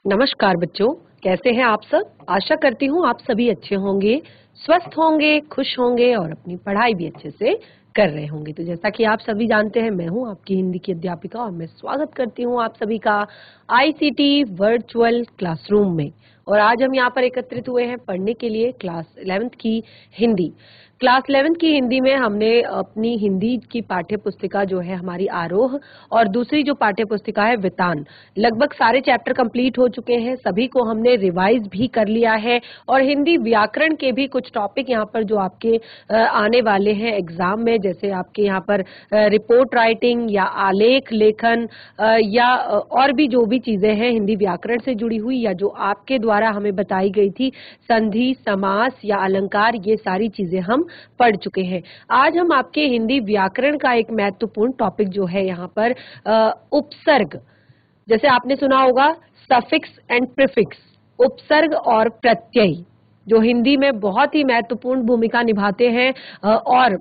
नमस्कार बच्चों, कैसे हैं आप सब। आशा करती हूँ आप सभी अच्छे होंगे, स्वस्थ होंगे, खुश होंगे और अपनी पढ़ाई भी अच्छे से कर रहे होंगे। तो जैसा कि आप सभी जानते हैं, मैं हूँ आपकी हिंदी की अध्यापिका और मैं स्वागत करती हूँ आप सभी का आईसीटी वर्चुअल क्लासरूम में। और आज हम यहाँ पर एकत्रित हुए हैं पढ़ने के लिए क्लास 11th की हिंदी। क्लास 11th की हिंदी में हमने अपनी हिंदी की पाठ्य पुस्तिका जो है हमारी आरोह और दूसरी जो पाठ्य पुस्तिका है वितान, लगभग सारे चैप्टर कंप्लीट हो चुके हैं। सभी को हमने रिवाइज भी कर लिया है और हिंदी व्याकरण के भी कुछ टॉपिक यहाँ पर जो आपके आने वाले हैं एग्जाम में, जैसे आपके यहाँ पर रिपोर्ट राइटिंग या आलेख लेखन या और भी जो भी चीजें हैं हिंदी व्याकरण से जुड़ी हुई या जो आपके द्वारा हमें बताई गई थी, संधि, समास या अलंकार, ये सारी चीजें हम पढ़ चुके हैं। आज हम आपके हिंदी व्याकरण का एक महत्वपूर्ण टॉपिक जो है यहाँ पर उपसर्ग, जैसे आपने सुना होगा सफिक्स एंड प्रीफिक्स, उपसर्ग और प्रत्यय, जो हिंदी में बहुत ही महत्वपूर्ण भूमिका निभाते हैं और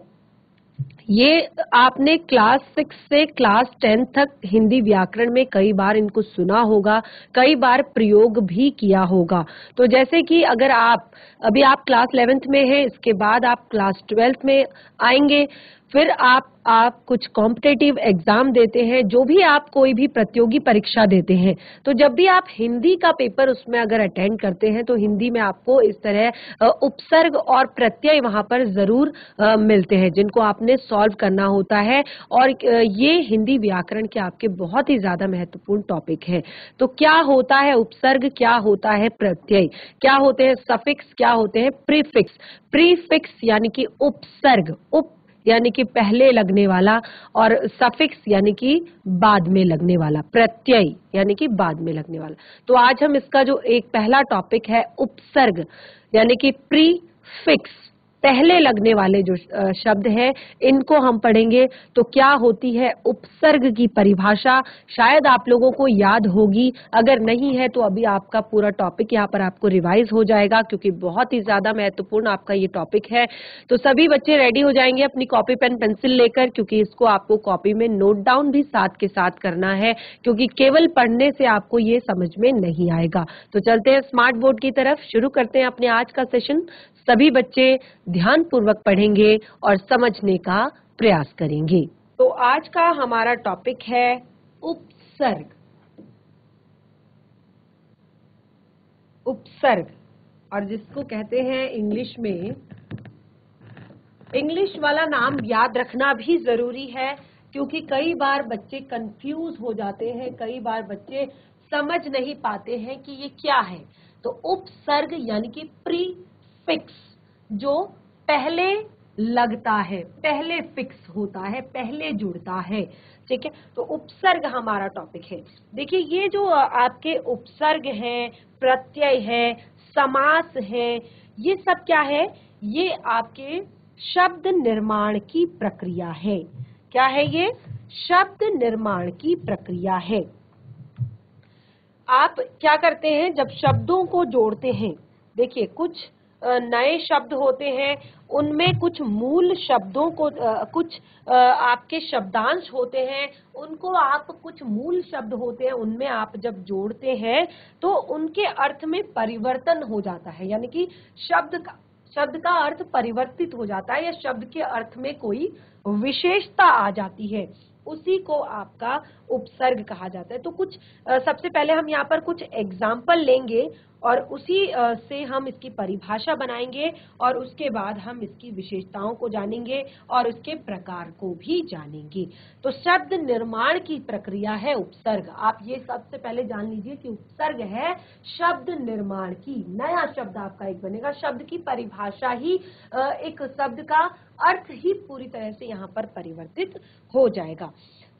ये आपने क्लास 6 से क्लास 10 तक हिंदी व्याकरण में कई बार इनको सुना होगा, कई बार प्रयोग भी किया होगा। तो जैसे कि अगर अभी आप क्लास 11th में हैं, इसके बाद आप क्लास 12th में आएंगे, फिर आप कुछ कॉम्पिटिटिव एग्जाम देते हैं, जो भी आप कोई भी प्रतियोगी परीक्षा देते हैं, तो जब भी आप हिंदी का पेपर उसमें अगर अटेंड करते हैं तो हिंदी में आपको इस तरह उपसर्ग और प्रत्यय वहां पर जरूर मिलते हैं, जिनको आपने सॉल्व करना होता है। और ये हिंदी व्याकरण के आपके बहुत ही ज्यादा महत्वपूर्ण टॉपिक है। तो क्या होता है उपसर्ग, क्या होता है प्रत्यय, क्या होते हैं सफिक्स, क्या होते हैं प्रीफिक्स। प्रीफिक्स यानी कि उपसर्ग, उप यानी कि पहले लगने वाला, और सफिक्स यानी कि बाद में लगने वाला, प्रत्यय यानी कि बाद में लगने वाला। तो आज हम इसका जो एक पहला टॉपिक है उपसर्ग यानी कि प्रीफिक्स, पहले लगने वाले जो शब्द है, इनको हम पढ़ेंगे। तो क्या होती है उपसर्ग की परिभाषा, शायद आप लोगों को याद होगी, अगर नहीं है तो अभी आपका पूरा टॉपिक यहाँ पर आपको रिवाइज हो जाएगा, क्योंकि बहुत ही ज्यादा महत्वपूर्ण आपका ये टॉपिक है। तो सभी बच्चे रेडी हो जाएंगे अपनी कॉपी पेन पेंसिल लेकर, क्योंकि इसको आपको कॉपी में नोट डाउन भी साथ के साथ करना है, क्योंकि केवल पढ़ने से आपको ये समझ में नहीं आएगा। तो चलते हैं स्मार्ट बोर्ड की तरफ, शुरू करते हैं अपने आज का सेशन। सभी बच्चे ध्यान पूर्वक पढ़ेंगे और समझने का प्रयास करेंगे। तो आज का हमारा टॉपिक है उपसर्ग। उपसर्ग, और जिसको कहते हैं इंग्लिश में, इंग्लिश वाला नाम याद रखना भी जरूरी है, क्योंकि कई बार बच्चे कंफ्यूज हो जाते हैं, कई बार बच्चे समझ नहीं पाते हैं कि ये क्या है। तो उपसर्ग यानी कि प्रीफिक्स, जो पहले लगता है, पहले फिक्स होता है, पहले जुड़ता है, ठीक है। तो उपसर्ग हमारा टॉपिक है। देखिए, ये जो आपके उपसर्ग हैं, प्रत्यय है, समास है, ये सब क्या है, ये आपके शब्द निर्माण की प्रक्रिया है। क्या है ये? शब्द निर्माण की प्रक्रिया है। आप क्या करते हैं जब शब्दों को जोड़ते हैं, देखिए कुछ नए शब्द होते हैं, उनमें कुछ मूल शब्दों को कुछ आपके शब्दांश होते हैं, उनको आप, कुछ मूल शब्द होते हैं, उनमें आप जब जोड़ते हैं तो उनके अर्थ में परिवर्तन हो जाता है, यानी कि शब्द का अर्थ परिवर्तित हो जाता है, या शब्द के अर्थ में कोई विशेषता आ जाती है, उसी को आपका उपसर्ग कहा जाता है। तो कुछ सबसे पहले हम यहाँ पर कुछ एग्जाम्पल लेंगे और उसी से हम इसकी परिभाषा बनाएंगे, और उसके बाद हम इसकी विशेषताओं को जानेंगे और उसके प्रकार को भी जानेंगे। तो शब्द निर्माण की प्रक्रिया है उपसर्ग। आप ये सबसे पहले जान लीजिए कि उपसर्ग है शब्द निर्माण की। नया शब्द आपका एक बनेगा, शब्द की परिभाषा ही, एक शब्द का अर्थ ही पूरी तरह से यहाँ पर परिवर्तित हो जाएगा।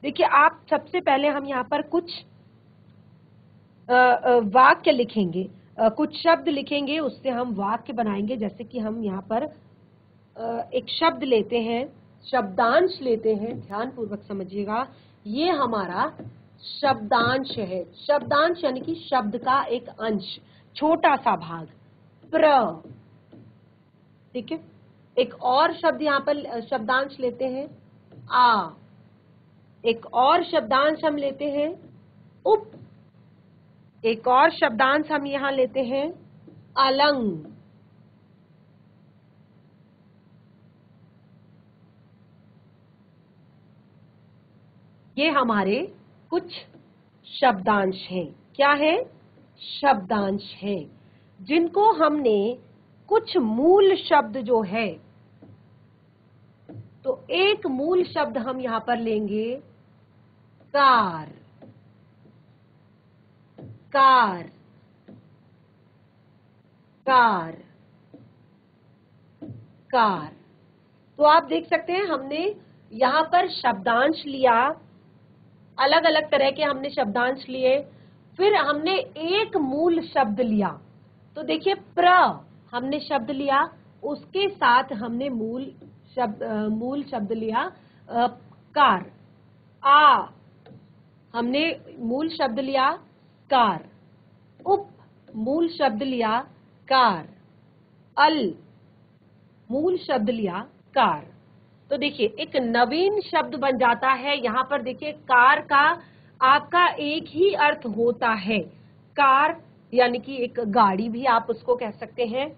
देखिए, आप सबसे पहले हम यहाँ पर कुछ वाक्य लिखेंगे, कुछ शब्द लिखेंगे, उससे हम वाक्य बनाएंगे। जैसे कि हम यहाँ पर एक शब्द लेते हैं, शब्दांश लेते हैं, ध्यान पूर्वक समझिएगा। ये हमारा शब्दांश है। शब्दांश यानी कि शब्द का एक अंश, छोटा सा भाग, प्र, ठीक है। एक और शब्द यहाँ पर शब्दांश लेते हैं, आ। एक और शब्दांश हम लेते हैं, उप। एक और शब्दांश हम यहां लेते हैं अलंग। ये हमारे कुछ शब्दांश हैं। क्या है? शब्दांश हैं, जिनको हमने कुछ मूल शब्द जो है, तो एक मूल शब्द हम यहां पर लेंगे कार। Car, car, car. तो आप देख सकते हैं हमने यहां पर शब्दांश लिया, अलग अलग तरह के हमने शब्दांश लिए, फिर हमने एक मूल शब्द लिया। तो देखिए प्र हमने शब्द लिया, उसके साथ हमने मूल शब्द लिया कार। आ हमने मूल शब्द लिया कार। उप मूल शब्द लिया कार। अल मूल शब्द लिया कार। तो देखिए एक नवीन शब्द बन जाता है। यहाँ पर देखिए कार का आपका एक ही अर्थ होता है, कार यानी कि एक गाड़ी भी आप उसको कह सकते हैं,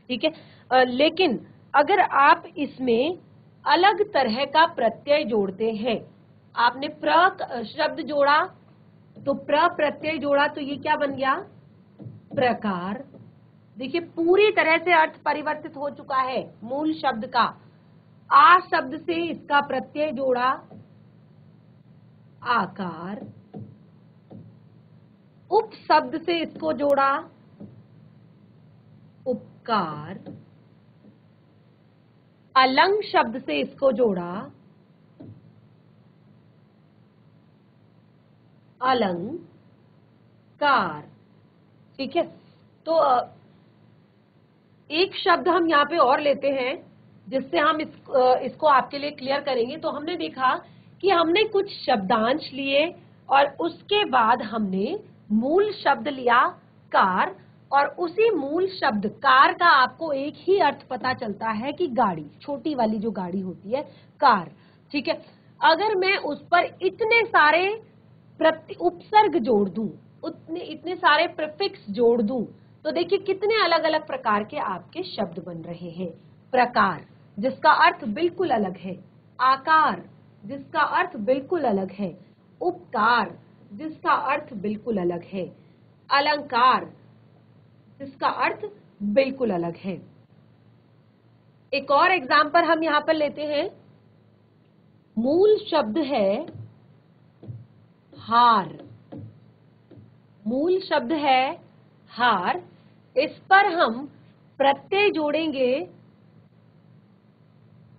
ठीक है। लेकिन अगर आप इसमें अलग तरह का प्रत्यय जोड़ते हैं, आपने प्र शब्द जोड़ा तो प्र प्रत्यय जोड़ा, तो ये क्या बन गया? प्रकार। देखिए पूरी तरह से अर्थ परिवर्तित हो चुका है मूल शब्द का। आ शब्द से इसका प्रत्यय जोड़ा आकार, उप शब्द से इसको जोड़ा उपकार, अलंग शब्द से इसको जोड़ा अलंकार, ठीक है। तो एक शब्द हम यहाँ पे और लेते हैं जिससे हम इसको आपके लिए क्लियर करेंगे। तो हमने देखा कि हमने कुछ शब्दांश लिए और उसके बाद हमने मूल शब्द लिया कार, और उसी मूल शब्द कार का आपको एक ही अर्थ पता चलता है कि गाड़ी, छोटी वाली जो गाड़ी होती है कार, ठीक है। अगर मैं उस पर इतने सारे उपसर्ग जोड़ दूं, इतने सारे प्रीफिक्स जोड़ दूं, तो देखिए कितने अलग अलग प्रकार के आपके शब्द बन रहे हैं। प्रकार जिसका अर्थ बिल्कुल अलग है, आकार जिसका अर्थ बिल्कुल अलग है, उपकार जिसका अर्थ बिल्कुल अलग है, अलंकार जिसका अर्थ बिल्कुल अलग है। एक और एग्जाम्पल हम यहां पर लेते हैं। मूल शब्द है हार। मूल शब्द है हार। इस पर हम प्रत्यय जोड़ेंगे,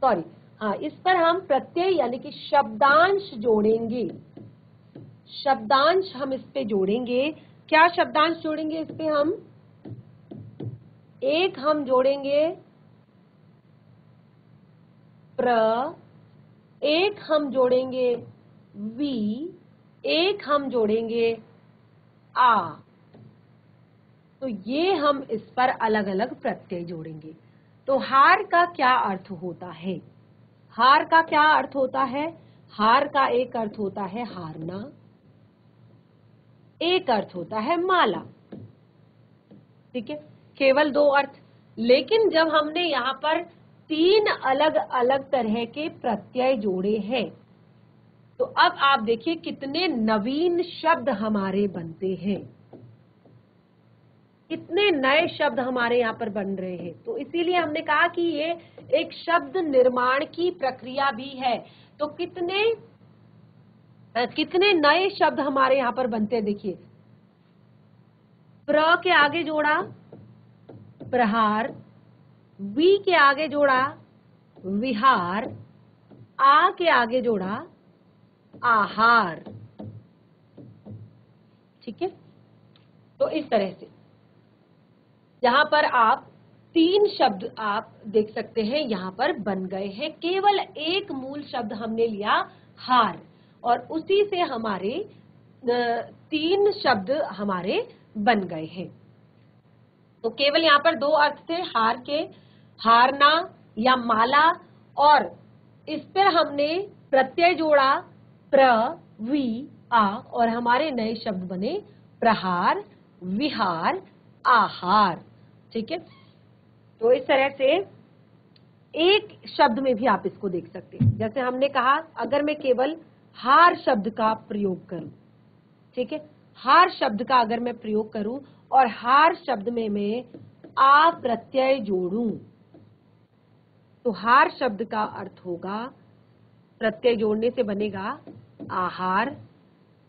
इस पर हम प्रत्यय यानी कि शब्दांश जोड़ेंगे। शब्दांश हम इस पे जोड़ेंगे। क्या शब्दांश जोड़ेंगे इस पे हम? एक हम जोड़ेंगे प्र, एक हम जोड़ेंगे वी, एक हम जोड़ेंगे आ। तो ये हम इस पर अलग अलग प्रत्यय जोड़ेंगे। तो हार का क्या अर्थ होता है? हार का क्या अर्थ होता है? हार का एक अर्थ होता है हारना, एक अर्थ होता है माला, ठीक है, केवल दो अर्थ। लेकिन जब हमने यहाँ पर तीन अलग अलग तरह के प्रत्यय जोड़े हैं, तो अब आप देखिए कितने नवीन शब्द हमारे बनते हैं, कितने नए शब्द हमारे यहाँ पर बन रहे हैं। तो इसीलिए हमने कहा कि ये एक शब्द निर्माण की प्रक्रिया भी है। तो कितने नए शब्द हमारे यहाँ पर बनते हैं। देखिए प्र के आगे जोड़ा प्रहार, वी के आगे जोड़ा विहार, आ के आगे जोड़ा आहार, ठीक है। तो इस तरह से यहाँ पर आप तीन शब्द आप देख सकते हैं यहाँ पर बन गए हैं। केवल एक मूल शब्द हमने लिया हार, और उसी से हमारे तीन शब्द हमारे बन गए हैं। तो केवल यहाँ पर दो अर्थ थे हार के, हारना या माला, और इस पर हमने प्रत्यय जोड़ा प्र वी आ, और हमारे नए शब्द बने प्रहार, विहार, आहार। ठीक है, तो इस तरह से एक शब्द में भी आप इसको देख सकते हैं। जैसे हमने कहा, अगर मैं केवल हार शब्द का प्रयोग करूं, ठीक है, हार शब्द का अगर मैं प्रयोग करूं और हार शब्द में मैं आ प्रत्यय जोड़ूं, तो हार शब्द का अर्थ होगा, प्रत्यय जोड़ने से बनेगा आहार।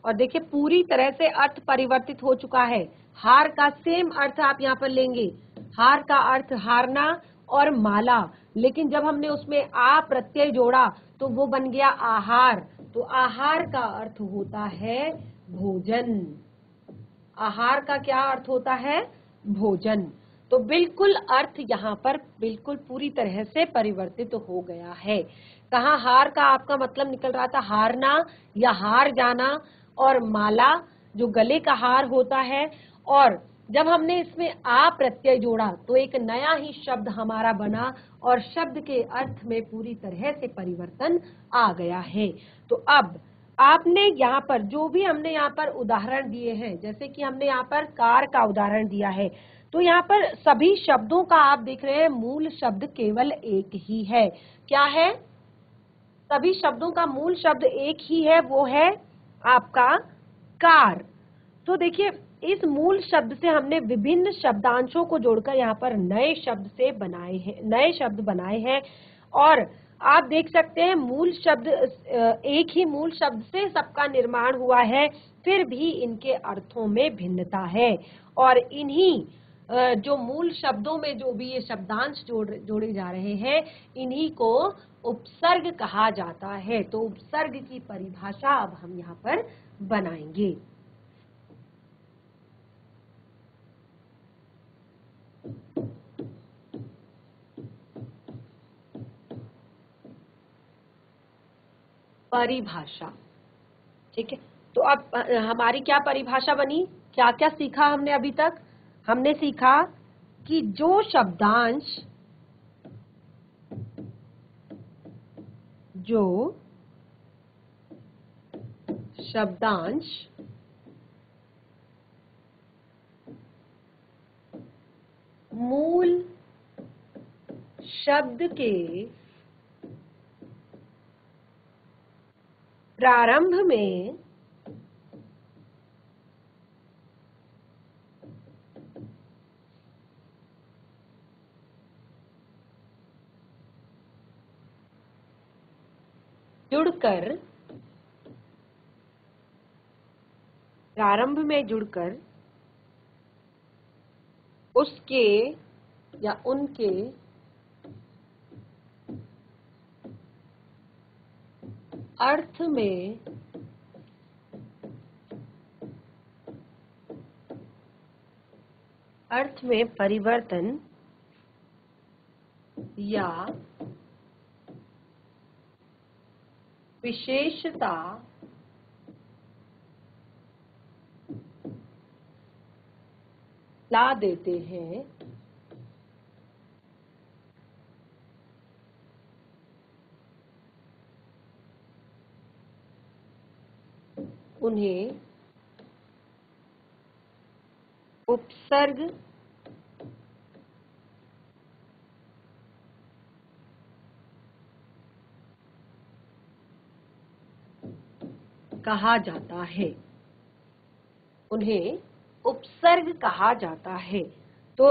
और देखिए पूरी तरह से अर्थ परिवर्तित हो चुका है। हार का सेम अर्थ आप यहाँ पर लेंगे, हार का अर्थ हारना और माला, लेकिन जब हमने उसमें आ प्रत्यय जोड़ा तो वो बन गया आहार। तो आहार का अर्थ होता है भोजन। आहार का क्या अर्थ होता है? भोजन। तो बिल्कुल अर्थ यहाँ पर बिल्कुल पूरी तरह से परिवर्तित हो गया है। कहाँ हार का आपका मतलब निकल रहा था हारना या हार जाना, और माला जो गले का हार होता है, और जब हमने इसमें आ प्रत्यय जोड़ा तो एक नया ही शब्द हमारा बना और शब्द के अर्थ में पूरी तरह से परिवर्तन आ गया है। तो अब आपने यहाँ पर जो भी हमने यहाँ पर उदाहरण दिए हैं, जैसे कि हमने यहाँ पर कार का उदाहरण दिया है, तो यहाँ पर सभी शब्दों का आप देख रहे हैं मूल शब्द केवल एक ही है। क्या है? सभी शब्दों का मूल शब्द एक ही है, वो है आपका कार। तो देखिए इस मूल शब्द से हमने विभिन्न शब्दांशों को जोड़कर यहाँ पर नए शब्द बनाए हैं। और आप देख सकते हैं मूल शब्द एक ही मूल शब्द से सबका निर्माण हुआ है, फिर भी इनके अर्थों में भिन्नता है। और इन्हीं जो मूल शब्दों में जो भी ये शब्दांश जोड़े जा रहे हैं, इन्हीं को उपसर्ग कहा जाता है। तो उपसर्ग की परिभाषा अब हम यहाँ पर बनाएंगे। परिभाषा, ठीक है। तो अब हमारी क्या परिभाषा बनी? क्या क्या सीखा हमने अभी तक? हमने सीखा कि जो शब्दांश मूल शब्द के प्रारंभ में जुड़कर उसके या उनके अर्थ में परिवर्तन या विशेषता ला देते हैं, उन्हें उपसर्ग कहा जाता है। उन्हें उपसर्ग कहा जाता है। तो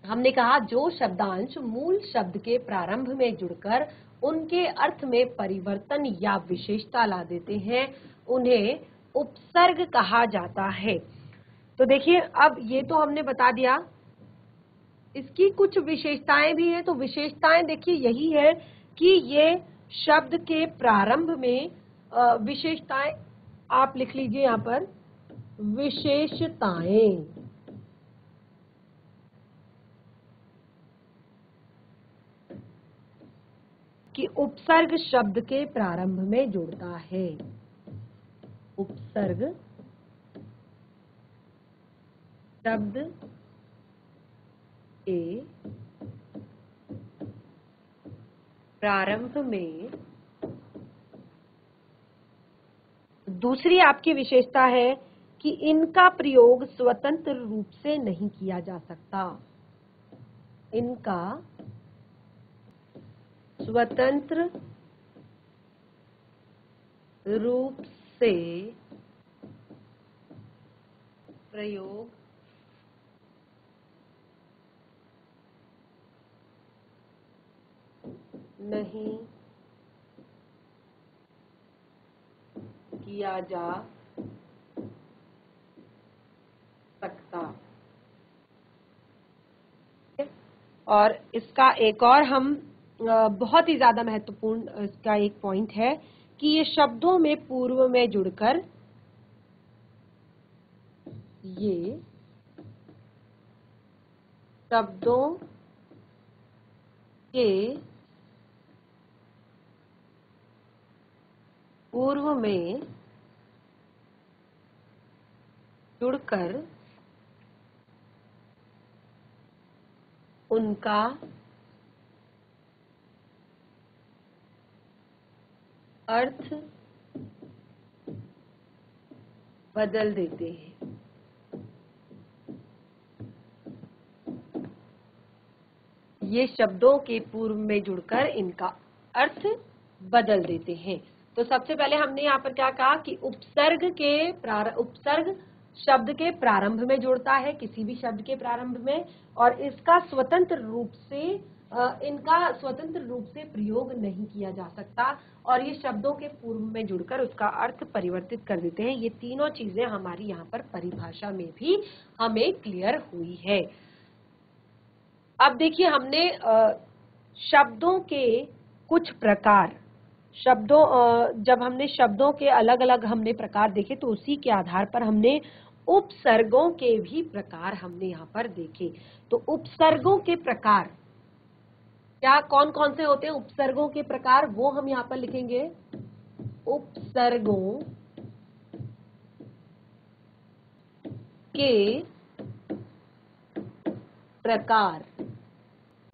हमने कहा जो शब्दांश मूल शब्द के प्रारंभ में जुड़कर उनके अर्थ में परिवर्तन या विशेषता ला देते हैं, उन्हें उपसर्ग कहा जाता है। तो देखिए अब ये तो हमने बता दिया, इसकी कुछ विशेषताएं भी हैं। तो विशेषताएं देखिए यही है कि ये शब्द के प्रारंभ में विशेषताएं आप लिख लीजिए यहाँ पर, विशेषताएं कि उपसर्ग शब्द के प्रारंभ में जुड़ता है। उपसर्ग शब्द के प्रारंभ में। दूसरी आपकी विशेषता है कि इनका प्रयोग स्वतंत्र रूप से नहीं किया जा सकता। इनका स्वतंत्र रूप से प्रयोग नहीं किया जा सकता। और इसका एक और हम बहुत ही ज्यादा महत्वपूर्ण इसका एक पॉइंट है कि ये शब्दों में पूर्व में जुड़कर, ये शब्दों के पूर्व में जुड़कर उनका अर्थ बदल देते हैं। ये शब्दों के पूर्व में जुड़कर इनका अर्थ बदल देते हैं। तो सबसे पहले हमने यहाँ पर क्या कहा कि उपसर्ग शब्द के प्रारंभ में जुड़ता है, किसी भी शब्द के प्रारंभ में, और इसका स्वतंत्र रूप से प्रयोग नहीं किया जा सकता, और ये शब्दों के पूर्व में जुड़कर उसका अर्थ परिवर्तित कर देते हैं। ये तीनों चीजें हमारी यहाँ पर परिभाषा में भी हमें क्लियर हुई है। अब देखिए, हमने शब्दों के कुछ प्रकार, जब हमने शब्दों के अलग अलग हमने प्रकार देखे, तो उसी के आधार पर हमने उपसर्गों के भी प्रकार हमने यहाँ पर देखे। तो उपसर्गों के प्रकार क्या कौन कौन से होते हैं? उपसर्गों के प्रकार वो हम यहाँ पर लिखेंगे। उपसर्गों के प्रकार।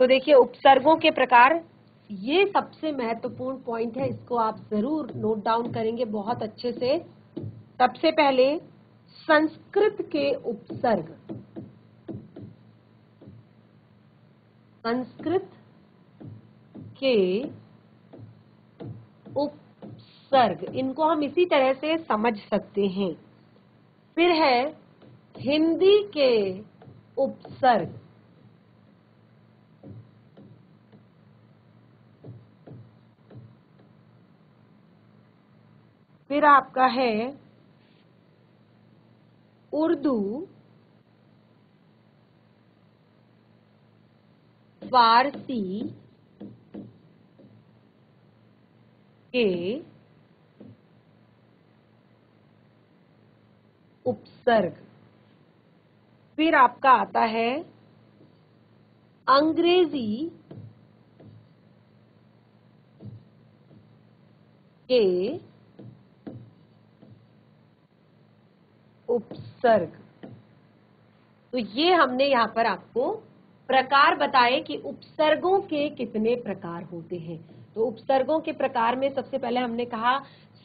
तो देखिए, उपसर्गों के प्रकार, ये सबसे महत्वपूर्ण पॉइंट है, इसको आप जरूर नोट डाउन करेंगे बहुत अच्छे से। सबसे पहले संस्कृत के उपसर्ग। संस्कृत के उपसर्ग, इनको हम इसी तरह से समझ सकते हैं। फिर है हिंदी के उपसर्ग। फिर आपका है उर्दू, फारसी के उपसर्ग। फिर आपका आता है अंग्रेजी के उपसर्ग। तो ये हमने यहाँ पर आपको प्रकार बताए कि उपसर्गों के कितने प्रकार होते हैं। तो उपसर्गों के प्रकार में सबसे पहले हमने कहा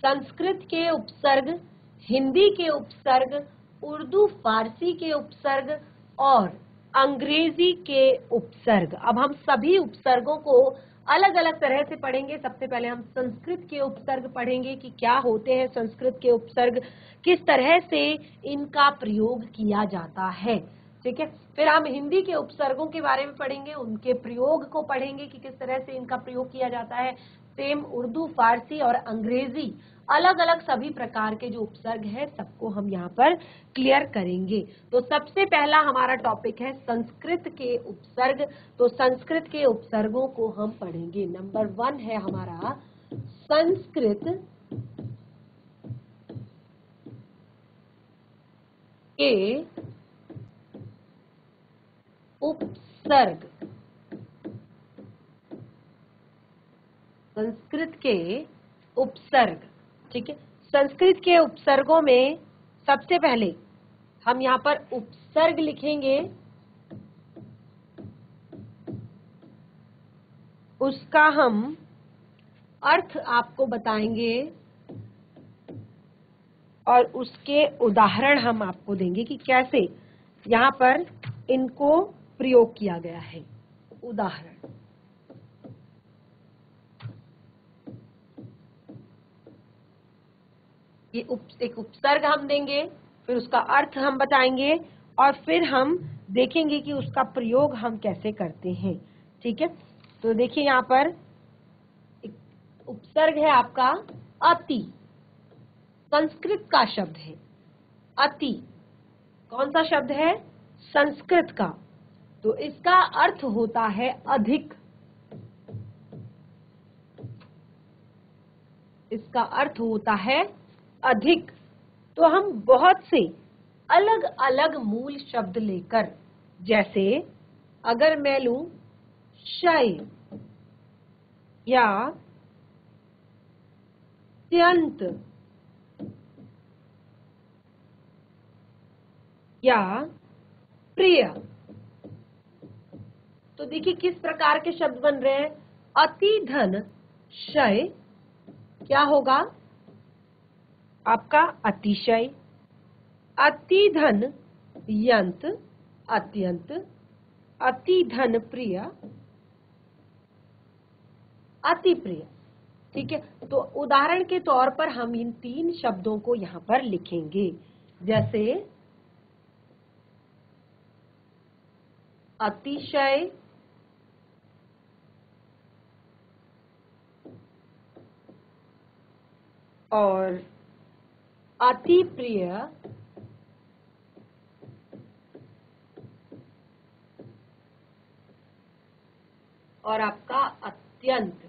संस्कृत के उपसर्ग, हिंदी के उपसर्ग, उर्दू फारसी के उपसर्ग और अंग्रेजी के उपसर्ग। अब हम सभी उपसर्गों को अलग अलग तरह से पढ़ेंगे। सबसे पहले हम संस्कृत के उपसर्ग पढ़ेंगे कि क्या होते हैं संस्कृत के उपसर्ग, किस तरह से इनका प्रयोग किया जाता है, ठीक है। फिर हम हिंदी के उपसर्गों के बारे में पढ़ेंगे, उनके प्रयोग को पढ़ेंगे कि किस तरह से इनका प्रयोग किया जाता है। सेम उर्दू, फारसी और अंग्रेजी, अलग अलग सभी प्रकार के जो उपसर्ग है सबको हम यहाँ पर क्लियर करेंगे। तो सबसे पहला हमारा टॉपिक है संस्कृत के उपसर्ग। तो संस्कृत के उपसर्गों को हम पढ़ेंगे। नंबर 1 है हमारा संस्कृत के उपसर्ग। संस्कृत के उपसर्ग, ठीक है। संस्कृत के उपसर्गों में सबसे पहले हम यहाँ पर उपसर्ग लिखेंगे, उसका हम अर्थ आपको बताएंगे और उसके उदाहरण हम आपको देंगे कि कैसे यहाँ पर इनको प्रयोग किया गया है। उदाहरण, ये एक उपसर्ग हम देंगे, फिर उसका अर्थ हम बताएंगे और फिर हम देखेंगे कि उसका प्रयोग हम कैसे करते हैं। ठीक है, तो देखिए यहाँ पर एक उपसर्ग है आपका अति, संस्कृत का शब्द है। अति कौन सा शब्द है? संस्कृत का। तो इसका अर्थ होता है अधिक। इसका अर्थ होता है अधिक। तो हम बहुत से अलग अलग मूल शब्द लेकर, जैसे अगर मैं लूं शय या अत्यंत या प्रिय, तो देखिए किस प्रकार के शब्द बन रहे हैं। अति धन शय क्या होगा आपका? अतिशय। अति धन यंत अत्यंत, अति धन प्रिय अति प्रिय। ठीक है, तो उदाहरण के तौर पर हम इन 3 शब्दों को यहाँ पर लिखेंगे, जैसे अतिशय, और अति प्रिय और आपका अत्यंत।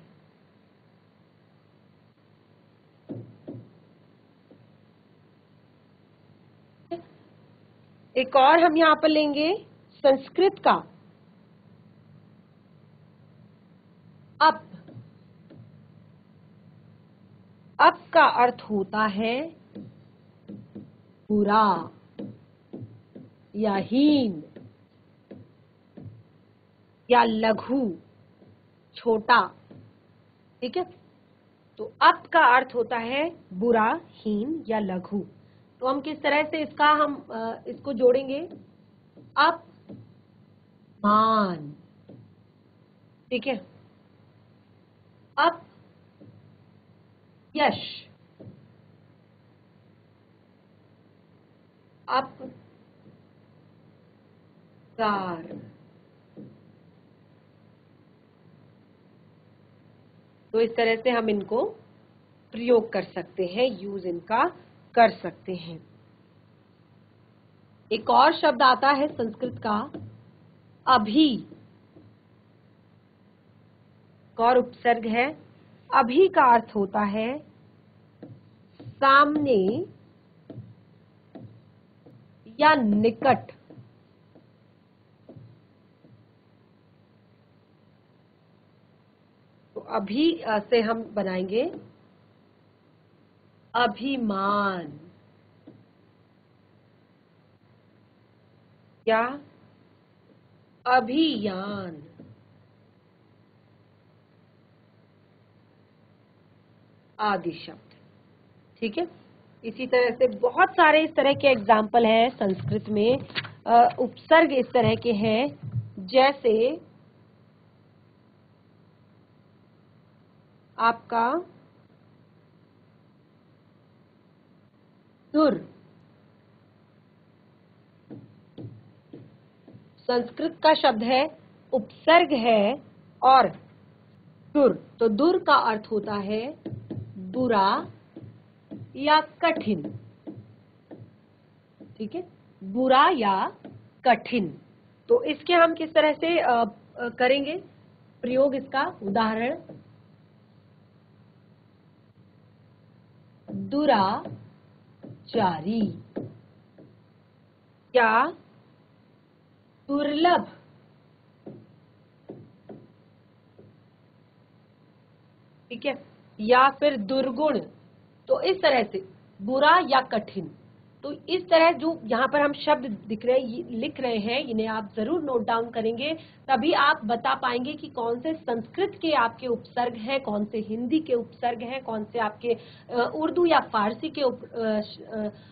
एक और हम यहाँ पर लेंगे संस्कृत का अप। अप का अर्थ होता है बुरा या हीन या लघु, छोटा। ठीक है, तो अप का अर्थ होता है बुरा, हीन या लघु। तो हम किस तरह से इसको जोड़ेंगे? अप मान। ठीक है, अप यश, अप कार। तो इस तरह से हम इनको प्रयोग कर सकते हैं, यूज इनका कर सकते हैं। एक और शब्द आता है संस्कृत का अभी, एक और उपसर्ग है। अभी का अर्थ होता है सामने या निकट। तो अभी से हम बनाएंगे अभिमान या अभियान। आदि शब्द। ठीक है, इसी तरह से बहुत सारे इस तरह के एग्जाम्पल हैं संस्कृत में। उपसर्ग इस तरह के हैं, जैसे आपका दुर, संस्कृत का शब्द है, उपसर्ग है और दुर। तो दुर का अर्थ होता है बुरा या कठिन। ठीक है, बुरा या कठिन। तो इसके हम किस तरह से करेंगे प्रयोग? इसका उदाहरण, दुराचारी या दुर्लभ। ठीक है, या फिर दुर्गुण। तो इस तरह से बुरा या कठिन। तो इस तरह जो यहाँ पर हम शब्द दिख रहे लिख रहे हैं, इन्हें आप जरूर नोट डाउन करेंगे, तभी आप बता पाएंगे कि कौन से संस्कृत के आपके उपसर्ग हैं, कौन से हिंदी के उपसर्ग हैं, कौन से आपके उर्दू या फारसी के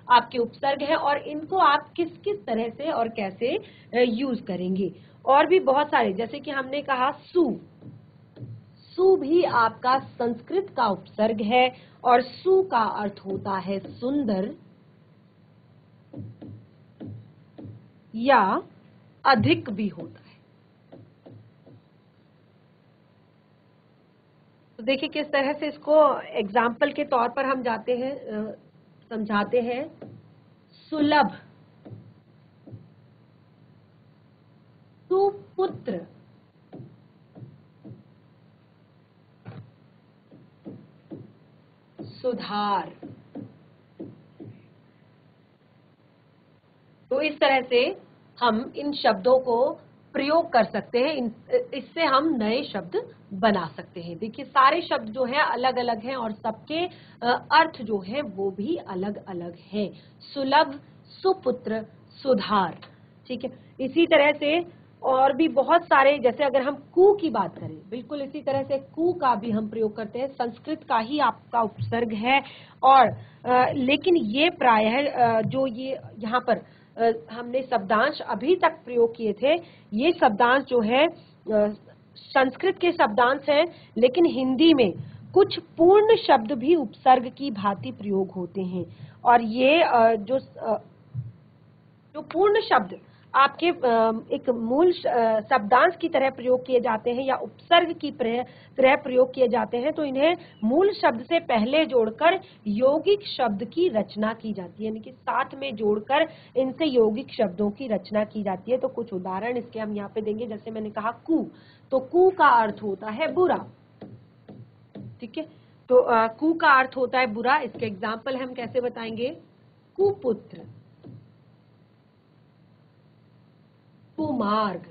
आपके उपसर्ग हैं, और इनको आप किस किस तरह से और कैसे यूज करेंगे। और भी बहुत सारे, जैसे कि हमने कहा सु, सु भी आपका संस्कृत का उपसर्ग है, और सु का अर्थ होता है सुंदर या अधिक भी होता है। तो देखिए किस तरह से इसको एग्जाम्पल के तौर पर हम जाते हैं, समझाते हैं। सुलभ, सुपुत्र, सुधार। तो इस तरह से हम इन शब्दों को प्रयोग कर सकते हैं, इससे हम नए शब्द बना सकते हैं। देखिए सारे शब्द जो है अलग अलग हैं और सबके अर्थ जो है वो भी अलग अलग हैं। सुलभ, सुपुत्र, सुधार, ठीक है। इसी तरह से और भी बहुत सारे, जैसे अगर हम कु की बात करें, बिल्कुल इसी तरह से कु का भी हम प्रयोग करते हैं, संस्कृत का ही आपका उपसर्ग है। और लेकिन ये प्रायः जो ये यहाँ पर हमने शब्दांश अभी तक प्रयोग किए थे, ये शब्दांश जो है संस्कृत के शब्दांश हैं, लेकिन हिंदी में कुछ पूर्ण शब्द भी उपसर्ग की भांति प्रयोग होते हैं। और ये जो पूर्ण शब्द आपके एक मूल शब्दांश की तरह प्रयोग किए जाते हैं या उपसर्ग की तरह प्रयोग किए जाते हैं, तो इन्हें मूल शब्द से पहले जोड़कर यौगिक शब्द की रचना की जाती है, यानी कि साथ में जोड़कर इनसे यौगिक शब्दों की रचना की जाती है। तो कुछ उदाहरण इसके हम यहाँ पे देंगे। जैसे मैंने कहा कु, तो कु का अर्थ होता है बुरा, ठीक है। तो कु का अर्थ होता है बुरा। इसके एग्जाम्पल हम कैसे बताएंगे? कुपुत्र, कुमार्ग,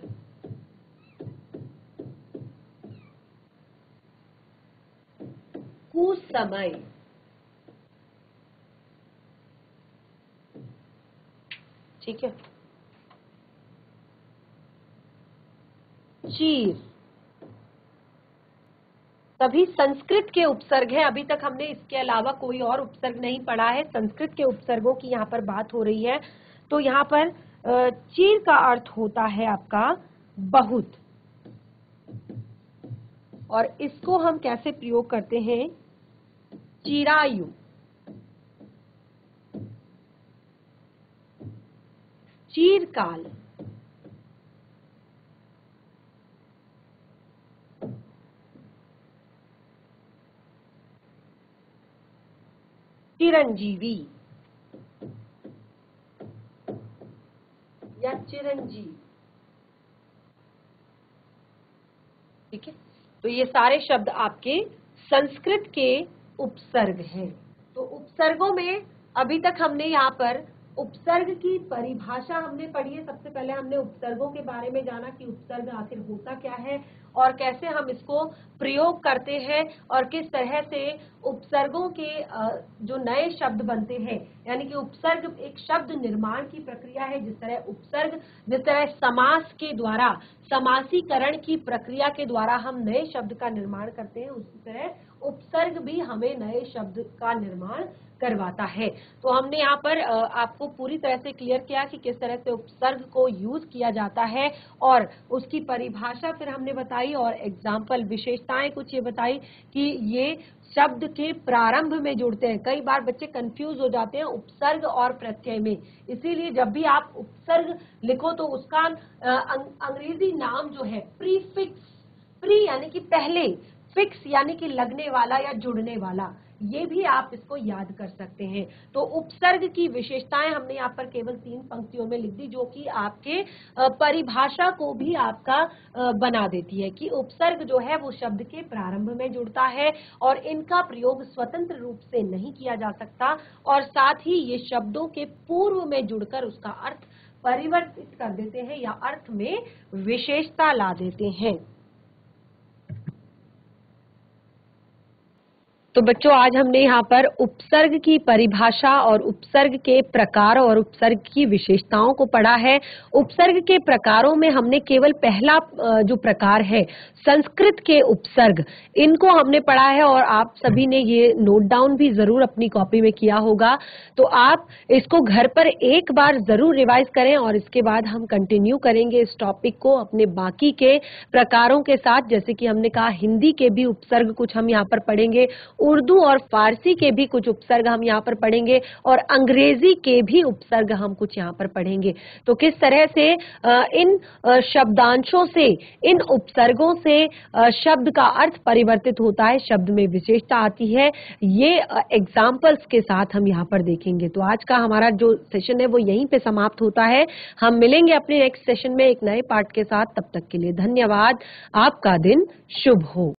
कुसमय, ठीक है। चीर, सभी संस्कृत के उपसर्ग हैं। अभी तक हमने इसके अलावा कोई और उपसर्ग नहीं पढ़ा है, संस्कृत के उपसर्गों की यहाँ पर बात हो रही है। तो यहाँ पर चीर का अर्थ होता है आपका बहुत, और इसको हम कैसे प्रयोग करते हैं? चिरायु, चीरकाल, चिरंजीवी या चिरंजीव, ठीक है। तो ये सारे शब्द आपके संस्कृत के उपसर्ग हैं। तो उपसर्गों में अभी तक हमने यहाँ पर उपसर्ग की परिभाषा हमने पढ़ी है। सबसे पहले हमने उपसर्गों के बारे में जाना कि उपसर्ग आखिर होता क्या है और कैसे हम इसको प्रयोग करते हैं, और किस तरह से उपसर्गों के जो नए शब्द बनते हैं, यानी कि उपसर्ग एक शब्द निर्माण की प्रक्रिया है। जिस तरह समास के द्वारा, समासीकरण की प्रक्रिया के द्वारा हम नए शब्द का निर्माण करते हैं, उसी तरह उपसर्ग भी हमें नए शब्द का निर्माण करवाता है। तो हमने यहाँ पर आपको पूरी तरह से क्लियर किया कि किस तरह से उपसर्ग को यूज किया जाता है, और उसकी परिभाषा फिर हमने बताई, और एग्जाम्पल विशेषताएं कुछ ये बताई कि ये शब्द के प्रारंभ में जुड़ते हैं। कई बार बच्चे कंफ्यूज हो जाते हैं उपसर्ग और प्रत्यय में, इसीलिए जब भी आप उपसर्ग लिखो तो उसका अंग्रेजी नाम जो है प्रीफिक्स, प्री यानी कि पहले, फिक्स यानी कि लगने वाला या जुड़ने वाला, ये भी आप इसको याद कर सकते हैं। तो उपसर्ग की विशेषताएं हमने यहाँ पर केवल 3 पंक्तियों में लिख दी, जो कि आपके परिभाषा को भी आपका बना देती है कि उपसर्ग जो है वो शब्द के प्रारंभ में जुड़ता है और इनका प्रयोग स्वतंत्र रूप से नहीं किया जा सकता, और साथ ही ये शब्दों के पूर्व में जुड़कर उसका अर्थ परिवर्तित कर देते हैं या अर्थ में विशेषता ला देते हैं। तो बच्चों, आज हमने यहाँ पर उपसर्ग की परिभाषा और उपसर्ग के प्रकार और उपसर्ग की विशेषताओं को पढ़ा है। उपसर्ग के प्रकारों में हमने केवल पहला जो प्रकार है संस्कृत के उपसर्ग, इनको हमने पढ़ा है और आप सभी ने ये नोट डाउन भी जरूर अपनी कॉपी में किया होगा। तो आप इसको घर पर एक बार जरूर रिवाइज करें और इसके बाद हम कंटिन्यू करेंगे इस टॉपिक को अपने बाकी के प्रकारों के साथ। जैसे कि हमने कहा, हिंदी के भी उपसर्ग कुछ हम यहाँ पर पढ़ेंगे, उर्दू और फारसी के भी कुछ उपसर्ग हम यहाँ पर पढ़ेंगे और अंग्रेजी के भी उपसर्ग हम कुछ यहाँ पर पढ़ेंगे। तो किस तरह से इन शब्दांशों से, इन उपसर्गों से शब्द का अर्थ परिवर्तित होता है, शब्द में विशेषता आती है, ये एग्जाम्पल्स के साथ हम यहाँ पर देखेंगे। तो आज का हमारा जो सेशन है वो यहीं पे समाप्त होता है। हम मिलेंगे अपने नेक्स्ट सेशन में एक नए पार्ट के साथ। तब तक के लिए धन्यवाद। आपका दिन शुभ हो।